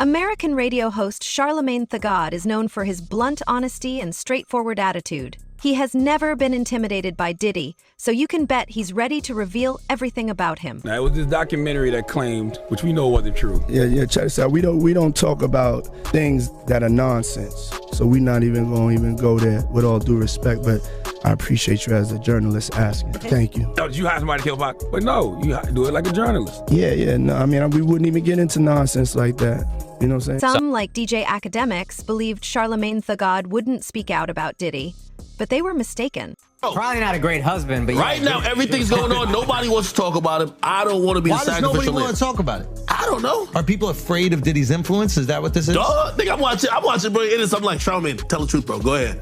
American radio host Charlamagne Tha God is known for his blunt honesty and straightforward attitude. He has never been intimidated by Diddy, so you can bet he's ready to reveal everything about him. Now, it was this documentary that claimed, which we know wasn't true. Yeah, check this out. We don't talk about things that are nonsense. So we're not even going to go there, with all due respect, but I appreciate you as a journalist asking. Thank you. Oh, did you hire somebody to kill Pac? But no, you do it like a journalist. Yeah, no, I mean, we wouldn't even get into nonsense like that. You know what I'm saying? Some, like DJ Academics, believed Charlamagne Tha God wouldn't speak out about Diddy, but they were mistaken. Probably not a great husband, but right now everything's going on. Nobody wants to talk about him. I don't want to be the sacrificial lamb. Why does nobody want to talk about it? I don't know. Are people afraid of Diddy's influence? Is that what this is? Duh, nigga, I'm watching, bro. It is something like, Charlamagne, tell the truth, bro. Go ahead.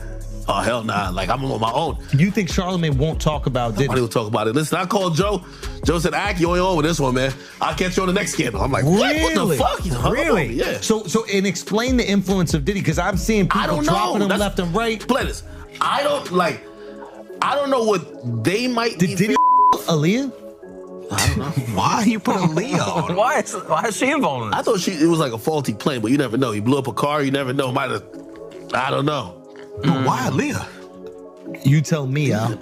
Oh, hell nah. Like, I'm on my own. You think Charlamagne won't talk about Diddy? Nobody will talk about it. Listen, I called Joe. Joe said, Ak, you ain't on with this one, man. I'll catch you on the next scandal. I'm like, what the fuck? He's really? Yeah. So, and explain the influence of Diddy, because I'm seeing people dropping him left and right. Pledis, I don't know what they might Did Diddy Aaliyah? I don't know. Why you put Aaliyah on? Why is she involved in this? I thought it was like a faulty plane, but you never know. He blew up a car. You never know. I don't know. Why Aaliyah? You tell me, Al.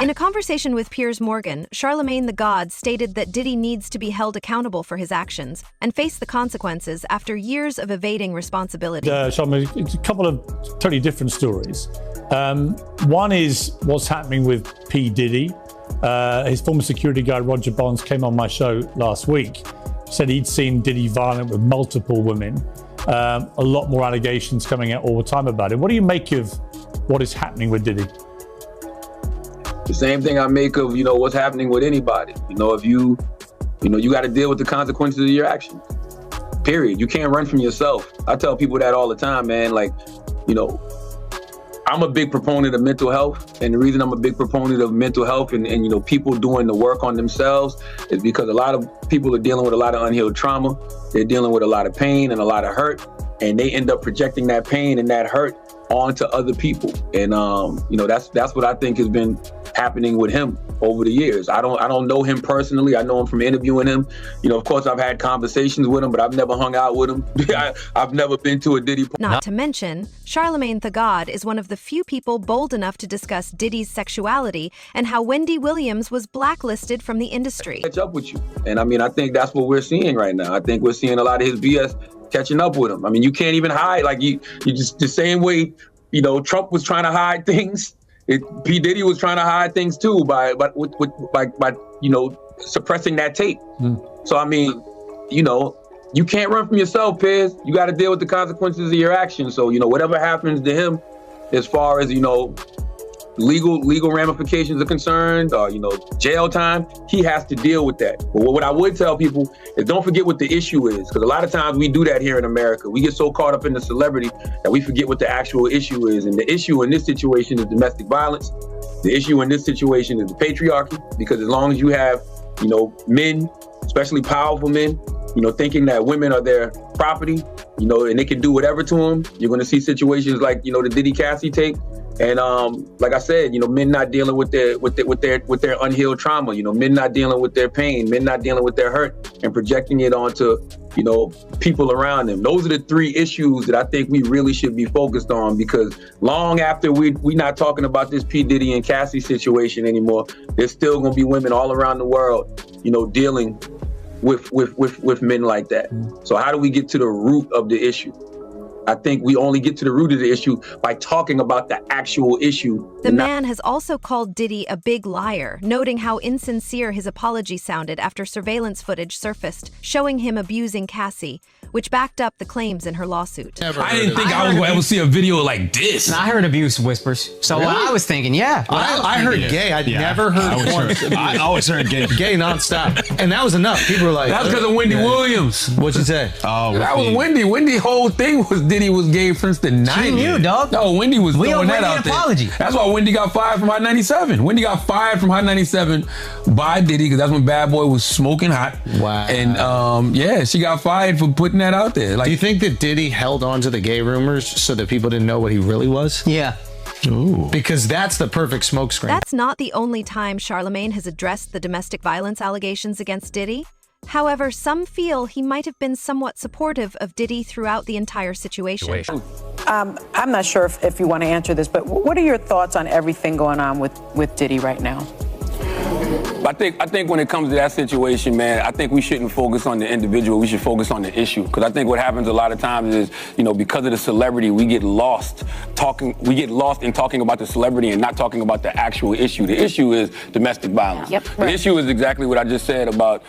In a conversation with Piers Morgan, Charlamagne Tha God stated that Diddy needs to be held accountable for his actions and face the consequences after years of evading responsibility. Charlamagne, it's a couple of totally different stories. One is what's happening with P. Diddy. His former security guard, Roger Bonds, came on my show last week, said he'd seen Diddy violent with multiple women. A lot more allegations coming out all the time about it. What do you make of what is happening with Diddy? The same thing I make of, what's happening with anybody. If you got to deal with the consequences of your actions. Period. You can't run from yourself. I tell people that all the time, man. Like, I'm a big proponent of mental health, and the reason I'm a big proponent of mental health and people doing the work on themselves is because a lot of people are dealing with a lot of unhealed trauma. They're dealing with a lot of pain and a lot of hurt, and they end up projecting that pain and that hurt onto other people. And that's what I think has been happening with him over the years. I don't know him personally. I know him from interviewing him. Of course, I've had conversations with him, but I've never hung out with him. I've never been to a Diddy. Not to mention, Charlamagne Tha God is one of the few people bold enough to discuss Diddy's sexuality and how Wendy Williams was blacklisted from the industry. Catch up with you. And I think that's what we're seeing right now. I think we're seeing a lot of his BS catching up with him. You can't even hide. Like you just the same way, Trump was trying to hide things. P. Diddy was trying to hide things too by suppressing that tape. So you can't run from yourself, Piers. You got to deal with the consequences of your actions. So whatever happens to him, as far as legal ramifications are concerned, or jail time, he has to deal with that. But what I would tell people is don't forget what the issue is, because a lot of times we do that here in America. We get so caught up in the celebrity that we forget what the actual issue is. And the issue in this situation is domestic violence. The issue in this situation is the patriarchy, because as long as you have men, especially powerful men, thinking that women are their property, and they can do whatever to them, you're going to see situations like the Diddy Cassie tape. And like I said, men not dealing with their unhealed trauma, men not dealing with their pain, men not dealing with their hurt and projecting it onto, people around them. Those are the three issues that I think we really should be focused on, because long after we not talking about this P. Diddy and Cassie situation anymore, there's still gonna be women all around the world, dealing with men like that. So how do we get to the root of the issue? I think we only get to the root of the issue by talking about the actual issue. The man has also called Diddy a big liar, noting how insincere his apology sounded after surveillance footage surfaced, showing him abusing Cassie, which backed up the claims in her lawsuut. I didn't think I was going to ever see a video like this. I heard abuse whispers. So Really? I was thinking, yeah. I heard gay. I'd never heard porn. I always heard gay. Gay nonstop. And that was enough. People were like, That's because of Wendy Williams. What'd you say? Oh, That was Wendy. Wendy's whole thing was Diddy was gay since the 90s. She knew, dog. No, Wendy was We throwing owe that Wendy out an there. apology. That's why Wendy got fired from Hot 97. Wendy got fired from Hot 97 by Diddy, because that's when Bad Boy was smoking hot. Wow. And she got fired for putting that out there. Do you think that Diddy held on to the gay rumors so that people didn't know what he really was? Yeah. Ooh. Because that's the perfect smokescreen. That's not the only time Charlamagne has addressed the domestic violence allegations against Diddy. However, some feel he might have been somewhat supportive of Diddy throughout the entire situation. I'm not sure if you want to answer this, but what are your thoughts on everything going on with Diddy right now? I think when it comes to that situation, man, I think we shouldn't focus on the individual. We should focus on the issue. Because I think what happens a lot of times is, because of the celebrity, we get lost in talking about the celebrity and not talking about the actual issue. The issue is domestic violence. Yep. The issue is exactly what I just said about,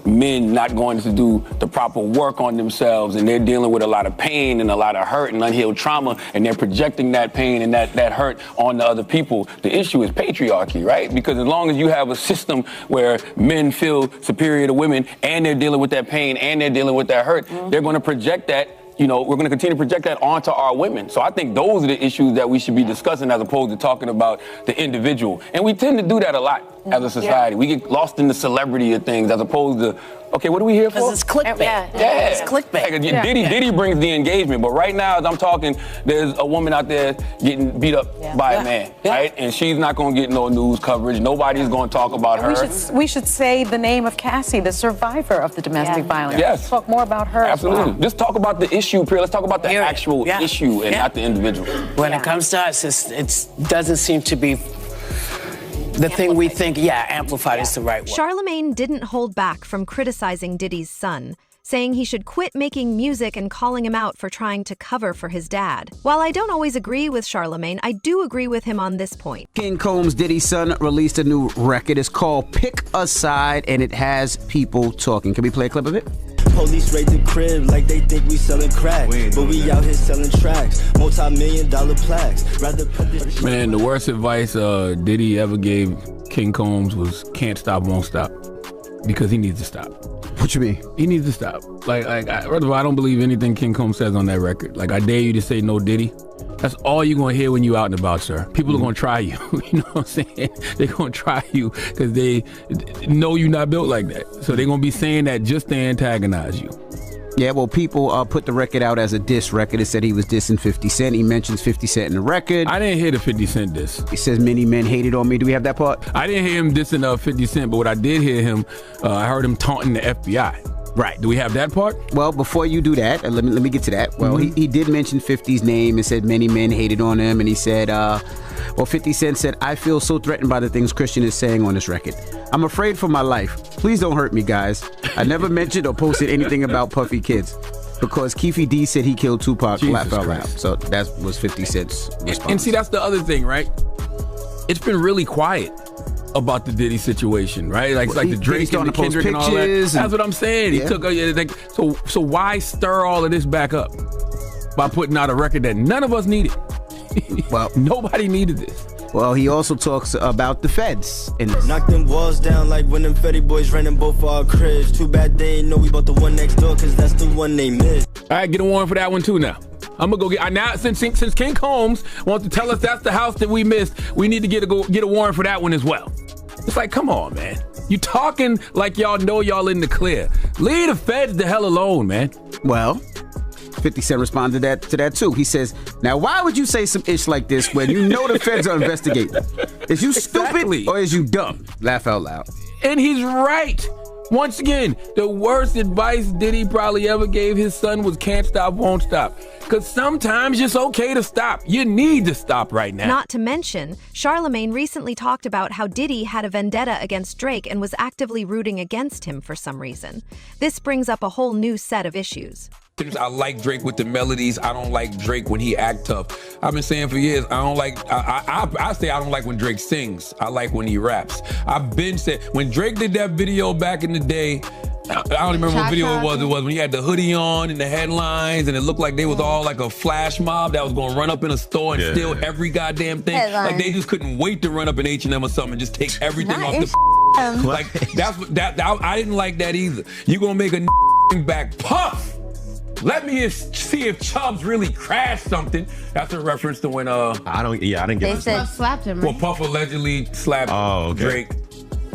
men not going to do the proper work on themselves, and they're dealing with a lot of pain and a lot of hurt and unhealed trauma, and they're projecting that pain and that hurt on the other people. The issue is patriarchy, right? Because as long as you have a system where men feel superior to women and they're dealing with that pain and they're dealing with that hurt, they're going to project that. We're going to continue to project that onto our women. So I think those are the issues that we should be discussing as opposed to talking about the individual. And we tend to do that a lot as a society. We get lost in the celebrity of things as opposed to, okay, what are we here for? Because it's clickbait. Yeah. It's clickbait. Like, Diddy brings the engagement, but right now, as I'm talking, there's a woman out there getting beat up by a man, right? And she's not going to get no news coverage. Nobody's going to talk about her. We should say the name of Cassie, the survivor of the domestic violence. Yes. Talk more about her. Absolutely. Just talk about the issue, Let's talk about the actual issue and not the individual. When it comes to us, it doesn't seem to be the thing we think, amplified is the right word. Charlamagne didn't hold back from criticizing Diddy's son, saying he should quit making music and calling him out for trying to cover for his dad. While I don't always agree with Charlamagne, I do agree with him on this point. King Combs' Diddy's son released a new record. It's called Pick a Side, and it has people talking. Can we play a clip of it? Police raid the crib like they think we selling crack, but we out here selling tracks, multi-million-dollar plaques. Rather put this Man, the worst advice Diddy ever gave King Combs was can't stop, won't stop, because he needs to stop. What you mean? He needs to stop. First of all, I don't believe anything King Combs says on that record. I dare you to say no Diddy. That's all you're going to hear when you out and about, sir. People are going to try you. You know what I'm saying? They're going to try you because they know you're not built like that. So they're going to be saying that just to antagonize you. Yeah, well, people put the record out as a diss record. It said he was dissing 50 Cent. He mentions 50 Cent in the record. I didn't hear the 50 Cent diss. He says many men hated on me. Do we have that part? I didn't hear him dissing 50 Cent, but what I did hear him, I heard him taunting the FBI. Right. Do we have that part? Well, before you do that, let me get to that. Well, he did mention 50's name and said many men hated on him. And he said, 50 Cent said, I feel so threatened by the things Christian is saying on this record. I'm afraid for my life. Please don't hurt me, guys. I never mentioned or posted anything about Puffy Kids because Keefe D said he killed Tupac. Laugh out loud. So that was 50 Cent's response. And see, that's the other thing, right? It's been really quiet about the Diddy situation, right? Like the Drake and the Kendrick and all that. That's what I'm saying. Yeah. He took so why stir all of this back up by putting out a record that none of us needed? Well, nobody needed this. Well, he also talks about the feds. Knock them walls down like when them Fetty boys ran in both our cribs. Too bad they ain't know we bought the one next door, cause that's the one they missed. All right, get a warrant for that one too now. I'm gonna go get now since King Combs wants to tell us that's the house that we missed, we need to get a warrant for that one as well. It's like, come on, man. You talking like y'all know y'all in the clear. Leave the feds the hell alone, man. Well, 50 Cent responded to that too. He says, now why would you say some ish like this when you know the feds are investigating? Is you stupid or is you dumb? Laugh out loud. And he's right. Once again, the worst advice Diddy probably ever gave his son was can't stop, won't stop. Because sometimes it's okay to stop. You need to stop right now. Not to mention, Charlamagne recently talked about how Diddy had a vendetta against Drake and was actively rooting against him for some reason. This brings up a whole new set of issues. I like Drake with the melodies. I don't like Drake when he act tough. I've been saying for years, I say I don't like when Drake sings. I like when he raps. I've been saying, when Drake did that video back in the day, I don't remember what video it was. It was when he had the hoodie on and the headlines, and it looked like they was all like a flash mob that was going to run up in a store and steal every goddamn thing. Like they just couldn't wait to run up in H&M or something and just take everything off the like I didn't like that either. You gonna make a back Puff? Let me see if Chubbs really crashed something. That's a reference to when I didn't get They it. said slapped him, Well, right? Puff allegedly slapped Drake.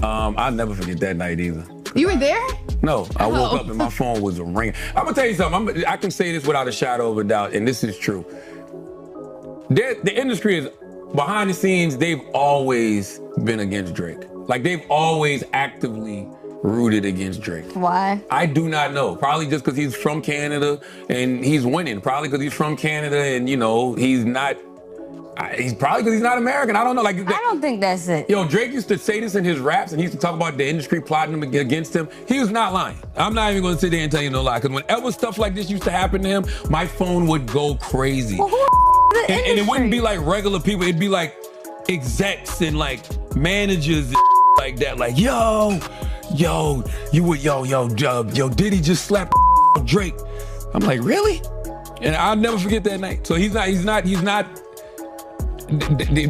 I'll never forget that night either. You were there? No, I woke up and my phone was ringing. I'm gonna tell you something. I can say this without a shadow of a doubt, and this is true. The industry is behind the scenes. They've always been against Drake. Like they've always actively rooted against Drake. Why? I do not know. Probably just because he's from Canada and he's winning. Probably because he's from Canada and, you know, he's not. He's probably because he's not American. I don't know. Like, I don't think that's it. Yo, Drake used to say this in his raps, and he used to talk about the industry plotting him against him. He was not lying. I'm not even going to sit there and tell you no lie. Because whenever stuff like this used to happen to him, my phone would go crazy. Well, who the and it wouldn't be like regular people. It'd be like execs and like managers and like that. Like, yo, Diddy just slapped Drake. I'm like, really? And I'll never forget that night. So he's not.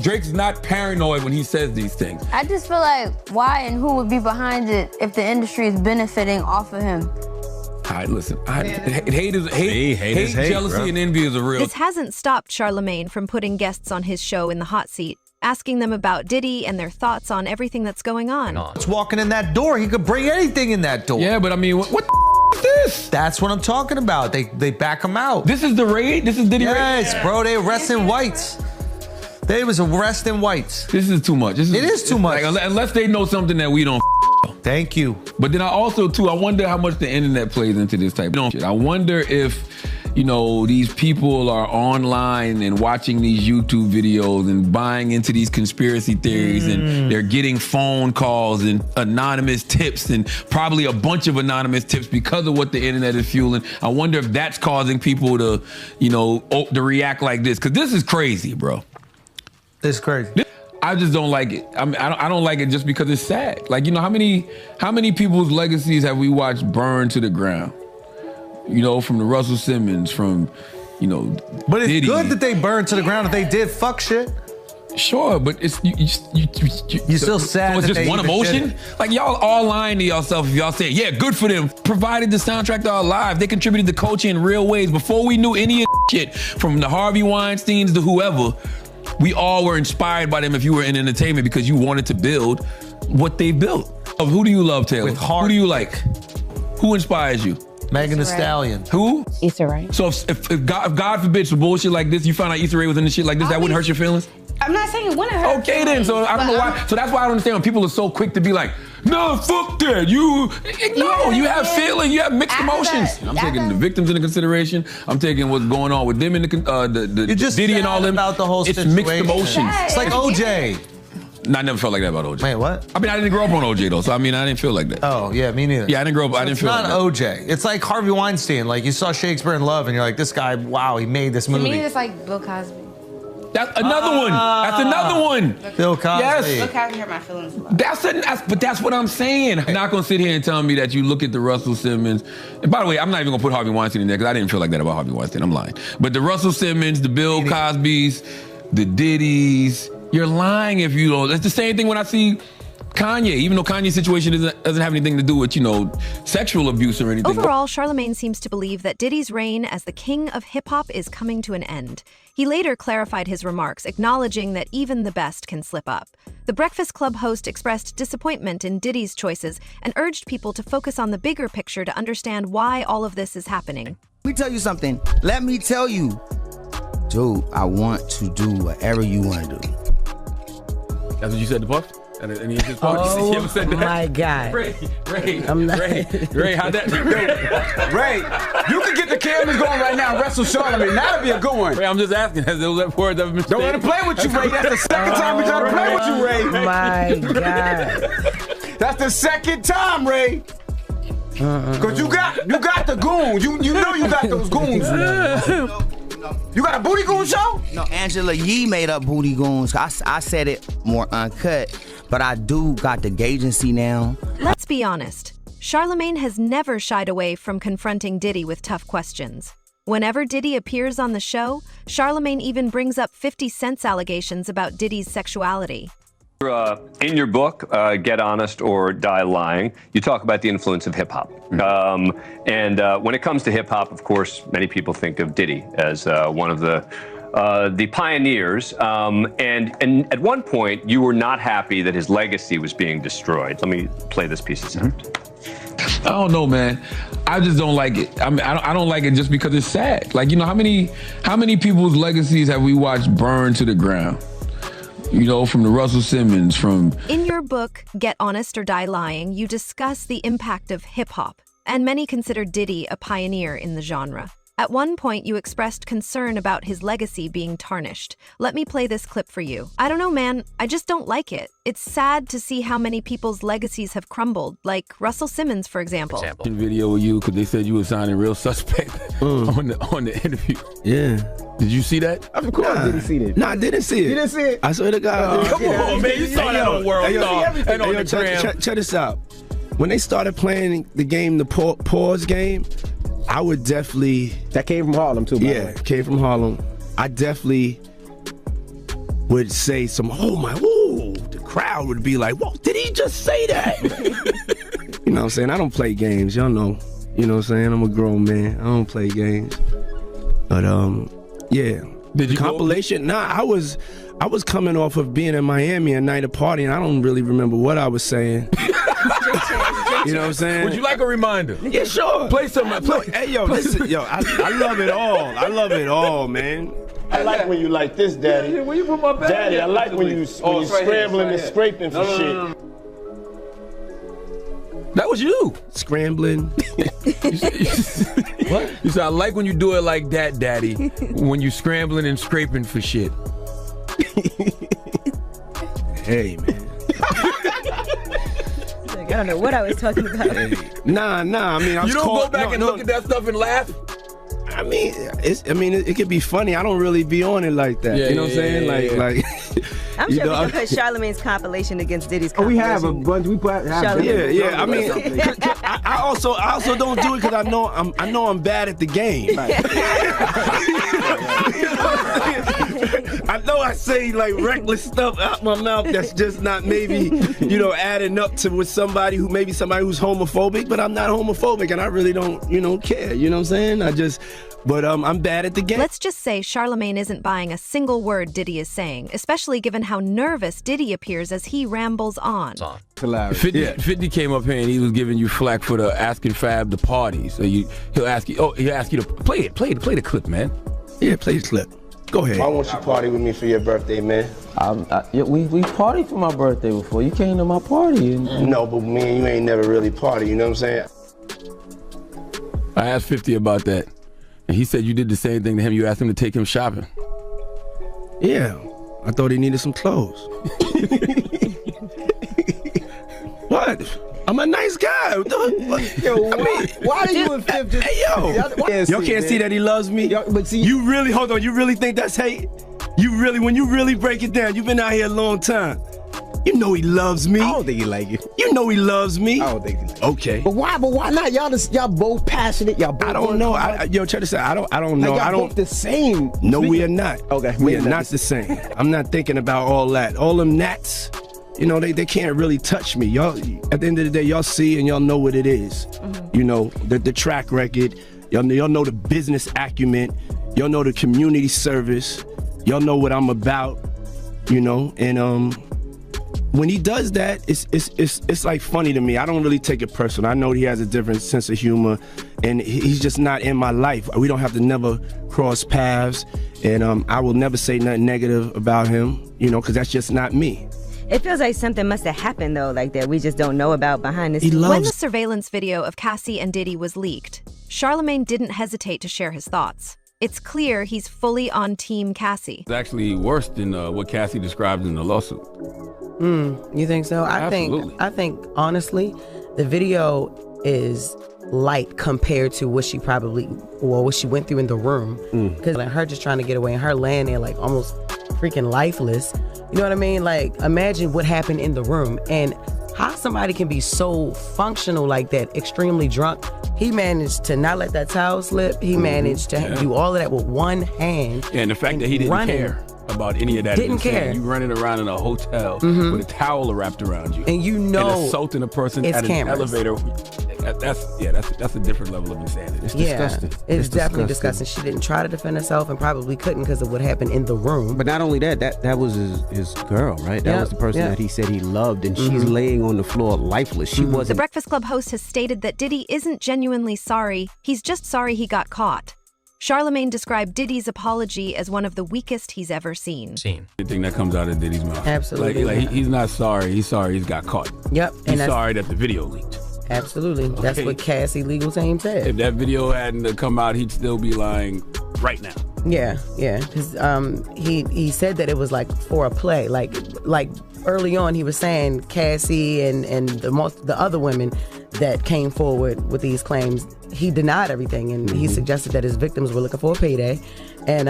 Drake's not paranoid when he says these things. I just feel like why and who would be behind it if the industry is benefiting off of him? All right, listen. Hate, jealousy, bro. and envy is a real. This hasn't stopped Charlamagne from putting guests on his show in the hot seat, asking them about Diddy and their thoughts on everything that's going on. It's walking in that door. He could bring anything in that door. Yeah, but I mean, what the is this? That's what I'm talking about. They back him out. This is the raid? This is Diddy raid? Yes, bro. They arresting whites. They was arresting whites. This is too much. It is too much. Like, unless they know something that we don't know. Thank you. But then I wonder how much the internet plays into this type of shit. I wonder if, you know, these people are online and watching these YouTube videos and buying into these conspiracy theories and they're getting phone calls and anonymous tips and probably a bunch of anonymous tips because of what the internet is fueling. I wonder if that's causing people to, you know, to react like this. Because this is crazy, bro. It's crazy. I just don't like it. I don't like it just because it's sad. Like, you know, how many people's legacies have we watched burn to the ground? You know, from the Russell Simmons, from, you know, but it's Diddy. good that they burned to the ground if they did fuck shit. Sure, but it's you're still sad. So it's that just they one even emotion. did it. Like, y'all all lying to yourself if y'all say, yeah, good for them. Provided the soundtrack to our lives. They contributed to culture in real ways. Before we knew any of shit, from the Harvey Weinsteins to whoever, we all were inspired by them if you were in entertainment because you wanted to build what they built. Who do you love, Taylor? Who do you like? Who inspires you? Megan Thee Stallion. Who? Issa Rae. So if God forbid some bullshit like this, you found out Issa Rae was in the shit like this, that wouldn't hurt your feelings? I'm not saying it wouldn't hurt. Okay then, so I don't know why. So that's why I don't understand when people are so quick to be like, no, fuck that. You have feeling, you have mixed emotions. I'm taking the victims into consideration. I'm taking what's going on with them in the Diddy and all them. About the whole it's situation. Mixed emotions. It's like OJ. No, I never felt like that about OJ. Wait, what? I mean, I didn't grow up on OJ though, so I mean, I didn't feel like that. Oh, yeah, me neither. Yeah, I didn't grow up. I didn't It's feel not like that. OJ. It's like Harvey Weinstein. Like you saw Shakespeare in Love, and you're like, this guy, wow, he made this To movie. me, it's like Bill Cosby. That's another one. That's another one. Bill Cosby. Yes. Bill Cosby hurt my feelings a lot. But that's what I'm saying. You're not gonna sit here and tell me that you look at the Russell Simmons. And by the way, I'm not even gonna put Harvey Weinstein in there because I didn't feel like that about Harvey Weinstein. I'm lying. But the Russell Simmons, the Bill Cosbys, the Diddys, you're lying if you don't. It's the same thing when I see Kanye, even though Kanye's situation doesn't have anything to do with, you know, sexual abuse or anything. Overall, Charlamagne seems to believe that Diddy's reign as the king of hip-hop is coming to an end. He later clarified his remarks, acknowledging that even the best can slip up. The Breakfast Club host expressed disappointment in Diddy's choices and urged people to focus on the bigger picture to understand why all of this is happening. Let me tell you something. Let me tell you. Dude, I want to do whatever you want to do. That's what you said to Puff? And he just Oh, you ever said that? my God. Ray, how'd that? Ray, you can get the cameras going right now and wrestle Charlamagne. That'd be a good one. Ray, I'm just asking, has those words ever been said? Don't let him play with you, Ray. That's the second time we try to play with you, Ray. My God. That's the second time, Ray. Cause you got the goons. You know you got those goons. You got a Booty Goon show? No, Angela Yee made up Booty Goons. I said it more uncut, but I do got the agency now. Let's be honest. Charlamagne has never shied away from confronting Diddy with tough questions. Whenever Diddy appears on the show, Charlamagne even brings up 50 Cent's allegations about Diddy's sexuality. In your book, Get Honest or Die Lying, you talk about the influence of hip-hop. And when it comes to hip-hop, of course, many people think of Diddy as one of the pioneers. And at one point, you were not happy that his legacy was being destroyed. Let me play this piece of sound. I don't know, man. I just don't like it. I mean, I don't like it just because it's sad. Like, you know, how many people's legacies have we watched burn to the ground? You know, from the Russell Simmons, from... In your book, Get Honest or Die Lying, you discuss the impact of hip-hop, and many consider Diddy a pioneer in the genre. At one point, you expressed concern about his legacy being tarnished. Let me play this clip for you. I don't know, man. I just don't like it. It's sad to see how many people's legacies have crumbled, like Russell Simmons, for example. Video with you, because they said you were sounding real suspect on the interview. Yeah. Did you see that? Of course I didn't see that. No, I didn't see it. You didn't see it? I swear to God. Come on, man. You saw that on World Star and on the gram. Check this out. When they started playing the game, the pause game, I would definitely... That came from Harlem, too, by the way. Came from Harlem. I definitely would say some, oh my, ooh, the crowd would be like, whoa, did he just say that? You know what I'm saying? I don't play games, y'all know. You know what I'm saying? I'm a grown man. I don't play games. But, yeah. Did you compilation? Nah, I was coming off of being in Miami a night of party, and I don't really remember what I was saying. You know what I'm saying? Would you like a reminder? Yeah, sure. Play some. Hey, yo, listen, yo, I love it all. I love it all, man. I like when you like this, Daddy. Where you put my bag? Daddy, I like when you scrambling and scraping for shit. That was you. Scrambling. What? You said, I like when you do it like that, Daddy. When you scrambling and scraping for shit. Hey, man. I don't know what I was talking about. Hey. Nah. I mean, I was you don't go back and look at that stuff and laugh. I mean, it could be funny. I don't really be on it like that. Yeah, you know what I'm saying? Like. I'm sure we can put Charlamagne's compilation against Diddy's compilation. We have a bunch. We put. Yeah. I mean, I also don't do it because I know I'm bad at the game. I know I say like reckless stuff out my mouth that's just not maybe, adding up to with somebody who's homophobic, but I'm not homophobic and I really don't, care. You know what I'm saying? But I'm bad at the game. Let's just say Charlamagne isn't buying a single word Diddy is saying, especially given how nervous Diddy appears as he rambles on. 50 came up here and he was giving you flack for the asking Fab to party. So he'll ask you to play the clip, man. Yeah, play the clip. Go ahead. Why won't you party with me for your birthday, man? We partied for my birthday before. You came to my party. No, but me and you ain't never really party, you know what I'm saying? I asked 50 about that. And he said you did the same thing to him. You asked him to take him shopping. Yeah. I thought he needed some clothes. What? I'm a nice guy. Why do you and 50? Hey, yo. Y'all can't see that he loves me? But see, you really think that's hate? When you really break it down, you've been out here a long time. You know he loves me. I don't think he like you. You know he loves me. I don't think he like you. Okay. But why not? Y'all both passionate. Y'all both. I don't know. Check this out. I don't know. Y'all both the same. No, we are not. Okay. We are not the same. I'm not thinking about all that. All them gnats, they can't really touch me. Y'all, at the end of the day, y'all see and y'all know what it is. Mm-hmm. The track record. Y'all know the business acumen. Y'all know the community service. Y'all know what I'm about. And when he does that, it's like funny to me. I don't really take it personal. I know he has a different sense of humor, and he's just not in my life. We don't have to never cross paths, and I will never say nothing negative about him, because that's just not me. It feels like something must have happened, though, like that we just don't know about behind the scenes. When the surveillance video of Cassie and Diddy was leaked, Charlamagne didn't hesitate to share his thoughts. It's clear he's fully on Team Cassie. It's actually worse than what Cassie described in the lawsuit. You think so? I think honestly, the video is light compared to what she what she went through in the room. Because her just trying to get away and her laying there like almost freaking lifeless. You know what I mean? Like, imagine what happened in the room and how somebody can be so functional like that, extremely drunk. He managed to not let that towel slip. He managed to do all of that with one hand. Yeah, and the fact that he didn't care about any of that. Didn't care. You running around in a hotel with a towel wrapped around you. And and assaulting a person at an elevator. That's a different level of insanity. It's disgusting. It's definitely disgusting. She didn't try to defend herself and probably couldn't because of what happened in the room. But not only that was his girl, right? That was the person that he said he loved, and she's laying on the floor lifeless. She wasn't. The Breakfast Club host has stated that Diddy isn't genuinely sorry. He's just sorry he got caught. Charlamagne described Diddy's apology as one of the weakest he's ever seen. Anything that comes out of Diddy's mouth. Absolutely. Like he's not sorry. He's sorry he's got caught. Yep. He's sorry that the video leaked. Absolutely. Okay. That's what Cassie legal team said. If that video hadn't come out, he'd still be lying right now. Yeah. Because he said that it was like for a play. Like early on, he was saying Cassie and the other women that came forward with these claims, he denied everything, and he suggested that his victims were looking for a payday. And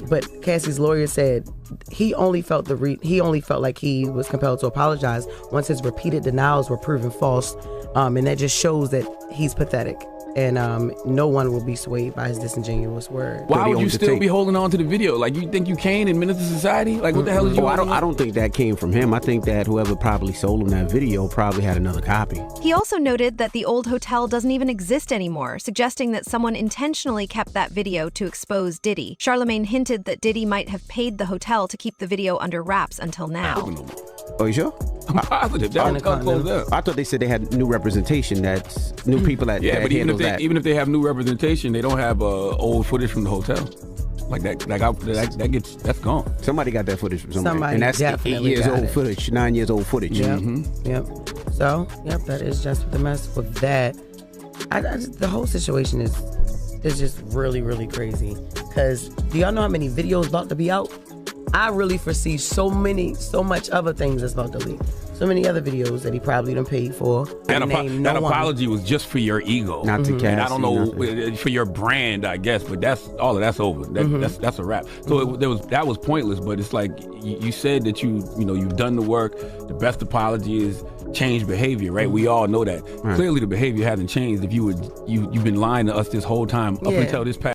but Cassie's lawyer said he only felt like he was compelled to apologize once his repeated denials were proven false, and that just shows that he's pathetic. And no one will be swayed by his disingenuous words. Why would you still be holding on to the video? Like, you think you can in Menace to Society? Like, what the hell is you? I don't think that came from him. I think that whoever probably sold him that video probably had another copy. He also noted that the old hotel doesn't even exist anymore, suggesting that someone intentionally kept that video to expose Diddy. Charlamagne hinted that Diddy might have paid the hotel to keep the video under wraps until now. Oh, you sure? I'm positive. That was closed up. I thought they said they had new representation, that's new people that but that. even if they have new representation, they don't have old footage from the hotel. Like that's gone. Somebody got that footage from somebody. Somebody and that's 8 definitely years got old it. footage, 9 years old footage. Yep. So, that is just the mess with that. The whole situation is just really, really crazy. Because do y'all know how many videos about to be out? I really foresee so much other things that's about to leak. So many other videos that he probably done paid for. That apology was just for your ego. Not to Cassie. And I don't know, for your brand, I guess, but all of that's over. That's a wrap. So that was pointless, but it's like you said that you've done the work. The best apology is change behavior, right? We all know that. Right. Clearly the behavior hasn't changed if you've been lying to us this whole time up until this past